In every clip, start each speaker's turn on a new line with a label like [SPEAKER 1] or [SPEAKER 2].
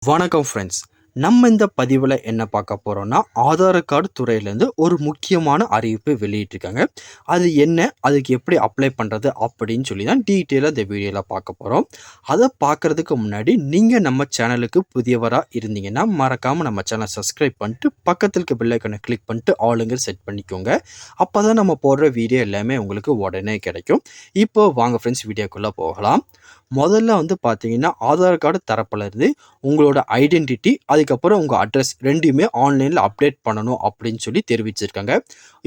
[SPEAKER 1] வணக்கம் ஃப்ரெண்ட்ஸ். நம்ம இந்த பதிவில் என்ன பார்க்க போகிறோம்னா, ஆதார் கார்டு துறையிலேருந்து ஒரு முக்கியமான அறிவிப்பு வெளியிட்டிருக்காங்க. அது என்ன, அதுக்கு எப்படி அப்ளை பண்ணுறது அப்படின்னு சொல்லி தான் டீட்டெயிலாக இந்த வீடியோவில் பார்க்க போகிறோம். அதை பார்க்குறதுக்கு முன்னாடி நீங்கள் நம்ம சேனலுக்கு புதியவராக இருந்தீங்கன்னா மறக்காமல் நம்ம சேனலை சப்ஸ்கிரைப் பண்ணிட்டு பக்கத்தில் இருக்க பெல் ஐக்கானை கிளிக் பண்ணிட்டு ஆளுங்க செட் பண்ணிக்கோங்க. அப்போ தான் நம்ம போடுற வீடியோ எல்லாமே உங்களுக்கு உடனே கிடைக்கும். இப்போ வாங்க ஃப்ரெண்ட்ஸ், வீடியோக்குள்ளே போகலாம். முதல்ல பார்த்தீங்கன்னா, ஆதார் கார்டு தரப்புலேருந்து உங்களோட ஐடென்டிட்டி, அதுக்கப்புறம் உங்கள் அட்ரஸ் ரெண்டுமே ஆன்லைனில் அப்டேட் பண்ணணும் அப்படின்னு சொல்லி தெரிவிச்சிருக்காங்க.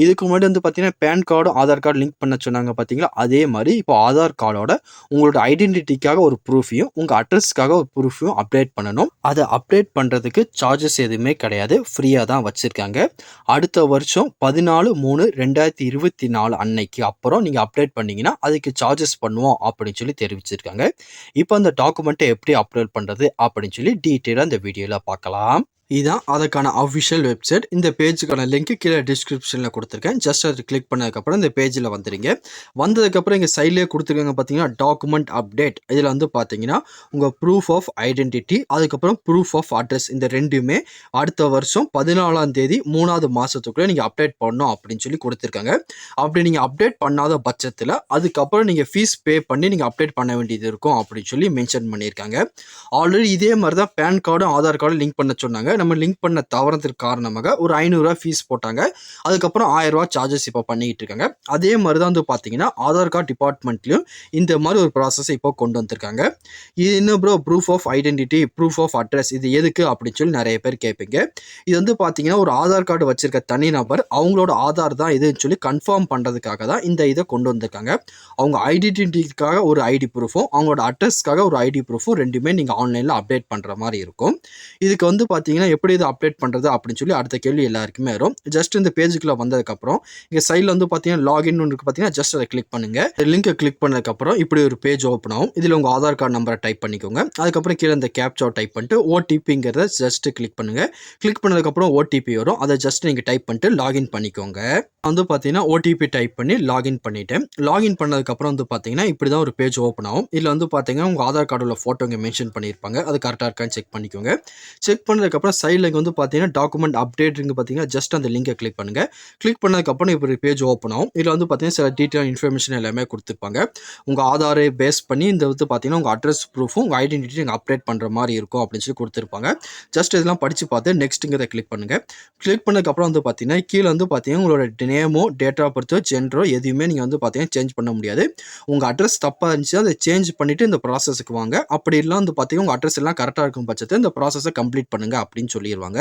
[SPEAKER 1] இதுக்கு முன்னாடி பார்த்தீங்கன்னா, பேன் கார்டும் ஆதார் கார்டு லிங்க் பண்ண சொன்னாங்க பார்த்தீங்களா, அதே மாதிரி இப்போ ஆதார் கார்டோட உங்களோட ஐடென்டிட்டிக்காக ஒரு ப்ரூஃபையும் உங்கள் அட்ரஸ்க்காக ஒரு ப்ரூஃபையும் அப்டேட் பண்ணணும். அதை அப்டேட் பண்ணுறதுக்கு சார்ஜஸ் எதுவுமே கிடையாது, ஃப்ரீயாக தான் வச்சுருக்காங்க. அடுத்த வருஷம் 14/3/2024 அன்னைக்கு அப்புறம் நீங்கள் அப்டேட் பண்ணிங்கன்னா அதுக்கு சார்ஜஸ் பண்ணுவோம் அப்படின்னு சொல்லி தெரிவிச்சிருக்காங்க. இப்போ அந்த டாக்குமெண்ட்டை எப்படி அப்லோட் பண்ணுறது அப்படின்னு சொல்லி டீட்டெயிலாக இந்த வீடியோவில் பார்க்கலாம். இதுதான் அதுக்கான அஃபிஷியல் வெப்சைட். இந்த பேஜுக்கான லிங்க் கீழே டிஸ்கிரிப்ஷனில் கொடுத்துருக்கேன். ஜஸ்ட் அது கிளிக் பண்ணதுக்கப்புறம் இந்த பேஜில் வந்துடுங்க. வந்ததுக்கப்புறம் இங்கே சைட்லேயே கொடுத்துருக்காங்க பார்த்தீங்கன்னா, டாக்குமெண்ட் அப்டேட். இதில் பார்த்தீங்கன்னா உங்கள் ப்ரூஃப் ஆஃப் ஐடென்டிட்டி, அதுக்கப்புறம் ப்ரூஃப் ஆஃப் அட்ரஸ், இந்த ரெண்டுமே அடுத்த வருஷம் 14ஆம் தேதி 3வது மாதத்துக்குள்ளே நீங்கள் அப்டேட் பண்ணணும் அப்படின்னு சொல்லி கொடுத்துருக்காங்க. அப்படி நீங்கள் அப்டேட் பண்ணாத பட்சத்தில் அதுக்கப்புறம் நீங்கள் ஃபீஸ் பே பண்ணி நீங்கள் அப்டேட் பண்ண வேண்டியது இருக்கும் அப்படின்னு சொல்லி மென்ஷன் பண்ணியிருக்காங்க. ஆல்ரெடி இதே மாதிரி தான் பேன் கார்டும் ஆதார் கார்டும் லிங்க் பண்ண சொன்னாங்க. நம்ம லிங்க் பண்ண தவறதுக்கு காரணமாக ஒரு ₹500 ஃபீஸ் போட்டாங்க. அதுக்கப்புறம் ₹1000 சார்ஜஸ் இப்போ பண்ணிக்கிட்டு இருக்காங்க. அதே மாதிரி தான் பார்த்தீங்கன்னா, ஆதார் கார்டு டிபார்ட்மெண்ட்லையும் இந்த மாதிரி ஒரு ப்ராசஸ் இப்போ கொண்டு வந்திருக்காங்க. இது என்ன bro, proof of identity, proof of address, இது எதுக்கு அப்படின்னு சொல்லி நிறைய பேர் கேட்பீங்க. இது பார்த்தீங்கன்னா, ஒரு ஆதார் கார்டு வச்சிருக்க தனிநபர் அவங்களோட ஆதார் தான் இதுன்னு சொல்லி கன்ஃபார்ம் பண்ணுறதுக்காக தான் இந்த இதை கொண்டு வந்திருக்காங்க. அவங்க ஐடென்டிட்டிக்காக ஒரு ஐடி ப்ரூஃபும் அவங்களோட அட்ரஸ்க்காக ஒரு ஐடி ப்ரூஃபும் ரெண்டுமே நீங்கள் ஆன்லைனில் அப்டேட் பண்ணுற மாதிரி இருக்கும். இதுக்கு பார்த்தீங்கன்னா, எப்படி இதை அப்டேட் பண்ணுறது அப்படின்னு சொல்லி அடுத்த கேள்வி எல்லாருக்குமே வரும். ஜஸ்ட் இந்த பேஜுக்குள்ளே வந்ததுக்கப்புறம் இங்கே சைடில் பார்த்தீங்கன்னா லாகின் ஒன்று பார்த்தீங்கன்னா, ஜஸ்ட் அதை கிளிக் பண்ணுங்கள். லிங்கை கிளிக் பண்ணதுக்கப்புறம் இப்படி ஒரு பேஜ் ஓப்பன் ஆகும். இதில் உங்கள் ஆதார் கார்டு நம்பரை டைப் பண்ணிக்கோங்க. அதுக்கப்புறம் கீழே இந்த கேப்சா டைப் பண்ணிட்டு ஓடிபிங்கிறத ஜஸ்ட் கிளிக் பண்ணுங்கள். கிளிக் பண்ணதுக்கப்புறம் ஓடிபி வரும். அதை ஜஸ்ட் நீங்கள் டைப் பண்ணிட்டு லாகின் பண்ணிக்கோங்க. பார்த்தீங்கன்னா ஓடிபி டைப் பண்ணி லாகின் பண்ணிவிட்டேன். லாகின் பண்ணதுக்கப்புறம் பார்த்தீங்கன்னா, இப்படி தான் ஒரு பேஜ் ஓப்பன் ஆகும். இதில் பார்த்தீங்கன்னா உங்கள் ஆதார் கார்டில் ஃபோட்டோ இங்கே மென்ஷன் பண்ணியிருப்பாங்க. அது கரெக்டாக இருக்கான்னு செக் பண்ணிக்கோங்க. செக் பண்ணதுக்கப்புறம் சைடில் இங்கே பார்த்தீங்கன்னா டாக்குமெண்ட் அப்டேட் பார்த்தீங்கன்னா, ஜஸ்ட் அந்த லிங்கை கிளிக் பண்ணுங்கள். கிளிக் பண்ணதுக்கப்புறம் இப்போ ஒரு பேஜ் ஓப்பன் ஆகும். இதில் பார்த்தீங்கன்னா சில டீட்டெயில் இன்ஃபர்மேஷன் எல்லாமே கொடுத்துருப்பாங்க. உங்கள் ஆதாரை பேஸ் பண்ணி இந்த பார்த்தீங்கன்னா உங்கள் அட்ரஸ் ப்ரூஃபும் உங்கள் ஐடென்டிட்டி நீங்கள் அப்டேட் பண்ணுற மாதிரி இருக்கும் அப்படின்னு சொல்லி கொடுத்துருப்பாங்க. ஜஸ்ட் இதெல்லாம் படித்து பார்த்து நெக்ஸ்ட்டுங்கிறத கிளிக் பண்ணுங்கள். கிளிக் பண்ணதுக்கப்புறம் பார்த்தீங்கன்னா கீழே பார்த்தீங்கன்னா உங்களோட நேமோ, டேட் ஆஃப் பர்த்தோ, ஜெண்டரோ எதுவுமே நீங்கள் பார்த்தீங்கன்னா சேஞ்ச் பண்ண முடியாது. உங்கள் அட்ரஸ் தப்பாக இருந்துச்சு அதை சேஞ்ச் பண்ணிவிட்டு இந்த ப்ராசஸுக்கு வாங்க. அப்படி இல்லை பார்த்தீங்கன்னா உங்கள் அட்ரஸ் எல்லாம் கரெக்டாக இருக்கும் பட்சத்தில் இந்த ப்ராசஸை கம்ப்ளீட் பண்ணுங்க அப்படின்னு சொல்லிடுவாங்க.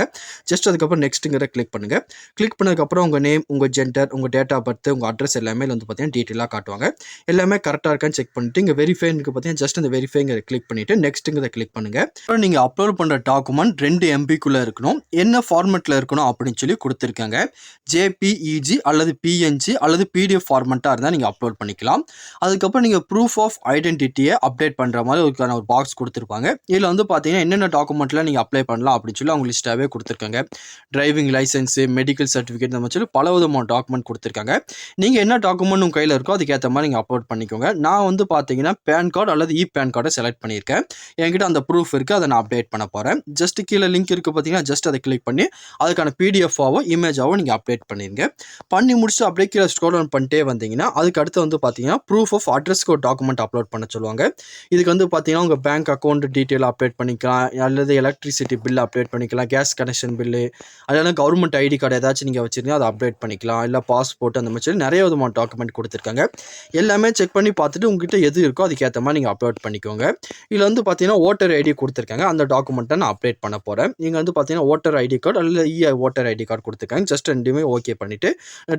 [SPEAKER 1] ஜஸ்ட் அதுக்கப்புறம் நெக்ஸ்ட்டுங்கிற கிளிக் பண்ணுங்க. கிளிக் பண்ணதுக்கப்புறம் உங்கள் நேம், உங்கள் ஜெண்டர், உங்கள் டேட் ஆஃப் பர்த், உங்கள் அட்ரஸ் எல்லாமே பார்த்தீங்கன்னா டீட்டெயிலாக காட்டுவாங்க. எல்லாமே கரெக்டாக இருக்கான்னு செக் பண்ணிட்டு இங்கே வெரிஃபைனுக்கு பார்த்தீங்கன்னா ஜஸ்ட் அந்த வெரிஃபைங்கிற கிளிக் பண்ணிட்டு நெக்ஸ்ட்டுங்கிறத கிளிக் பண்ணுங்க. அப்புறம் நீங்கள் அப்லோட் பண்ணுற டாக்குமெண்ட் 2 MBக்குள்ளே இருக்கணும். என்ன ஃபார்மெட்டில் இருக்கணும் அப்படின்னு சொல்லி கொடுத்துருக்காங்க. ஜேபிஇஜி அல்லது பிஎன்ஜி அல்லது பிடிஎஃப் ஃபார்மெட்டாக இருந்தால் நீங்கள் அப்லோட் பண்ணிக்கலாம். அதுக்கப்புறம் நீங்கள் ப்ரூஃப் ஆஃப் ஐடென்டிட்டியை அப்டேட் பண்ணுற மாதிரி ஒரு பாக்ஸ் கொடுத்துருப்பாங்க. இதில் பார்த்தீங்கன்னா என்னென்ன டாக்குமெண்ட்டில் நீங்கள் அப்ளை பண்ணலாம் அப்படின்னு சொல்லி அவங்க லிஸ்ட்டாகவே கொடுத்துருக்காங்க. டிரைவிங் லைசன்ஸு, மெடிக்கல் சர்டிஃபிகேட், நம்ம சொல்லி பல விதமான டாக்குமெண்ட் கொடுத்துருக்காங்க. நீங்கள் என்ன டாக்குமெண்ட் உங்கள் கையில் இருக்கோ அதுக்கேற்ற மாதிரி நீங்கள் அப்லோட் பண்ணிக்கோங்க. நான் பார்த்தீங்கன்னா பேன் கார்டு அல்லது பேன் கார்டை செலக்ட் பண்ணியிருக்கேன். என்கிட்ட அந்த ப்ரூஃப் இருக்குது, அதை நான் அப்டேட் பண்ண போகிறேன். ஜஸ்ட் கீழே லிங்க் இருக்குது பார்த்தீங்கன்னா, ஜஸ்ட் அதை கிளிக் பண்ணி அதுக்கான பிடிஎஃபாவோ இமேஜாவோ நீங்கள் அப்டேட் பண்ணிடுங்க. பண்ணி முடிச்சுட்டு அப்படியே கீழே ஸ்க்ரோல் டவுன் பண்ணிட்டே வந்தீங்கன்னா அதுக்கு அடுத்து பார்த்தீங்கன்னா ப்ரூஃப் ஆஃப் அட்ரஸ்க்கு ஒரு டாக்குமெண்ட் அப்லோட் பண்ண சொல்லுவாங்க. இதுக்கு பார்த்தீங்கன்னா உங்கள் பேங்க் அக்கௌண்ட் டீட்டெயில் அப்டேட் பண்ணிக்கலாம், அல்லது எலக்ட்ரிசிட்டி பில் அப்டேட் பண்ணிக்கலாம், கேஸ் கனெக்ஷன் பில்லு, அதெல்லாம் கவர்மெண்ட் ஐடி கார்டு ஏதாச்சும் நீங்கள் வச்சுருந்தீங்க அதை அப்டேட் பண்ணிக்கலாம், இல்லை பாஸ்போர்ட், அந்த மாதிரி நிறைய விதமான டாக்குமெண்ட் கொடுத்துருக்காங்க. எல்லாமே செக் பண்ணி பார்த்துட்டு உங்ககிட்ட எது இருக்கோ அதுக்கேற்ற மாதிரி நீங்கள் அப்லோட் பண்ணிக்கோங்க. இதில் பார்த்தீங்கன்னா ஓட்டர் ஐடி கொடுத்துருக்காங்க. அந்த டாக்குமெண்ட்டை நான் அப்டேட் பண்ண போகிறேன். நீங்கள் பார்த்தீங்கன்னா ஓட்டர் ஐடி கார்டு அல்லது ஓட்டர் ஐடி கார்டு கொடுத்துருக்காங்க. ஜஸ்ட் ரெண்டுமே ஓகே பண்ணிவிட்டு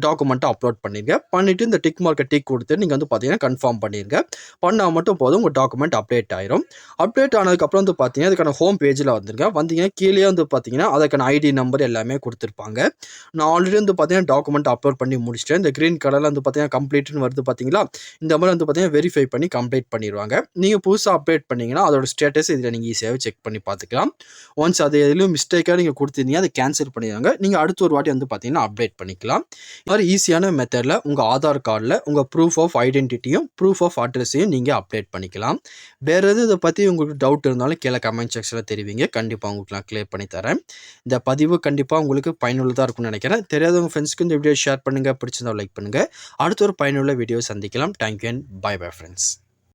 [SPEAKER 1] டாக்குமெண்ட்டை அப்லோட் பண்ணிடுங்க. பண்ணிவிட்டு இந்த டிக் மார்க்கை டிக் கொடுத்து நீங்கள் பார்த்தீங்கன்னா கன்ஃபார்ம் பண்ணிடுங்க. பண்ணால் மட்டும் போதும், உங்கள் டாக்குமெண்ட் அப்டேட் ஆயிரும். அப்டேட் ஆனதுக்கப்புறம் பார்த்தீங்கன்னா அதுக்கான ஹோம் பேஜில் வந்துருங்க. வந்தீங்கன்னா கீழே வந்து பார்த்தீங்கன்னா, அதுக்கான ஐடி நம்பர் எல்லாமே குடுத்துருப்பாங்க. நான் ஆல்ரெடி வந்து பார்த்தீங்கன்னா, டாக்குமெண்ட் அப்லோட் பண்ணி முடிச்சுட்டேன். இந்த கிரீன் கலர்ல வந்து பார்த்தீங்கன்னா, கம்ப்ளீட்ன்னு வருது பார்த்தீங்களா? இந்த மாரி வந்து பார்த்தீங்கன்னா, வெரிஃபை பண்ணி கம்ப்ளீட் பண்ணிருவாங்க. நீங்க புதுசா அப்டேட் பண்ணீங்கன்னா, அதோட ஸ்டேட்டஸ் இதில நீங்க ஈஸியாவே செக் பண்ணி பார்த்துக்கலாம். ஒன்ஸ் அது எதுலயும் மிஸ்டேக்கா நீங்க குடுத்திருந்தீங்க, அத கேன்சல் பண்ணிருவாங்க. நீங்க அடுத்த ஒரு வாட்டி வந்து பார்த்தீங்கன்னா, அப்டேட் பண்ணிக்கலாம். இந்த மாரி ஈஸியான மெத்தட்ல உங்க ஆதார் கார்ட்ல உங்க ப்ரூஃப் ஆஃப் ஐடென்டிட்டியும், ப்ரூஃப் ஆஃப் அட்ரஸையும் நீங்க அப்டேட் பண்ணிக்கலாம். வேற எதுவும் இத பத்தி உங்களுக்கு டவுட் இருந்தாலும் கீழ கமெண்ட் செக்ஷன்ல தெரிவிங்க. கண்டிப்பா உங்களுக்கு நான் கிளியர் பண்ணி தரேன். இந்த பதிவு கண்டிப்பா உங்களுக்கு பயனுள்ளதா இருக்கும்னு நெனைக்கிறேன். தெரியாதவங்க ஃப்ரெண்ட்ஸ்க்கு இந்த வீடியோ ஷேர் பண்ணுங்க. பிடிச்சிருந்தா லைக் பண்ணுங்க. அடுத்த ஒரு பயனுள்ள வீடியோ சந்திக்கலாம். Thank you and bye bye friends.